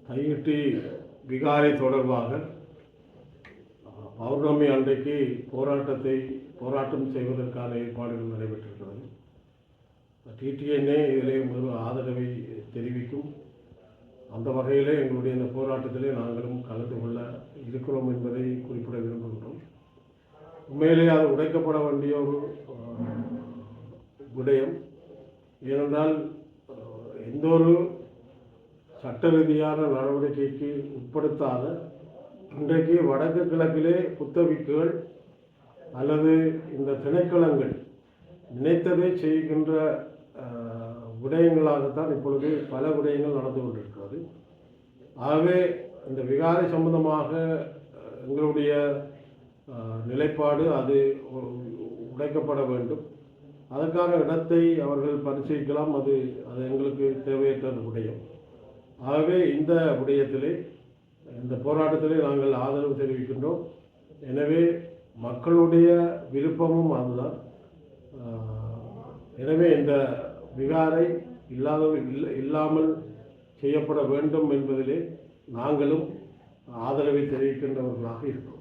தையிட்டி விகாரை தொடர்பாக பௌர்ணமி அன்றைக்கு போராட்டம் செய்வதற்கான ஏற்பாடுகள் நடைபெற்றிருக்கிறது. டிடிஎன்ஏ இதிலே ஒரு ஆதரவை தெரிவிக்கும். அந்த வகையிலே எங்களுடைய இந்த போராட்டத்திலே நாங்களும் கலந்து கொள்ள இருக்கிறோம் என்பதை குறிப்பிட விரும்புகிறோம். உண்மையிலே அது உடைக்கப்பட வேண்டிய ஒரு விடயம். ஏனென்றால் எந்த ஒரு சட்ட ரீதியான நடவடிக்கைக்கு உட்படுத்தாத இன்றைக்கு வடக்கு கிழக்கிலே புத்தபிக்குகள் அல்லது இந்த திணைக்களங்கள் நினைத்ததை செய்கின்ற விடயங்களாகத்தான் இப்பொழுது பல விடயங்கள் நடந்து கொண்டிருக்கிறது. ஆகவே இந்த விகாரை சம்பந்தமாக எங்களுடைய நிலைப்பாடு அது உடைக்கப்பட வேண்டும். அதற்கான இடத்தை அவர்கள் பரிசீலிக்கலாம். அது எங்களுக்கு தேவையற்ற விடயம். ஆகவே இந்த விடயத்திலே இந்த போராட்டத்திலே நாங்கள் ஆதரவு தெரிவிக்கின்றோம். எனவே மக்களுடைய விருப்பமும் அதுதான். எனவே இந்த விகாரை இல்லாமல் செய்யப்பட வேண்டும் என்பதிலே நாங்களும் ஆதரவை தெரிவிக்கின்றவர்களாக இருக்கிறோம்.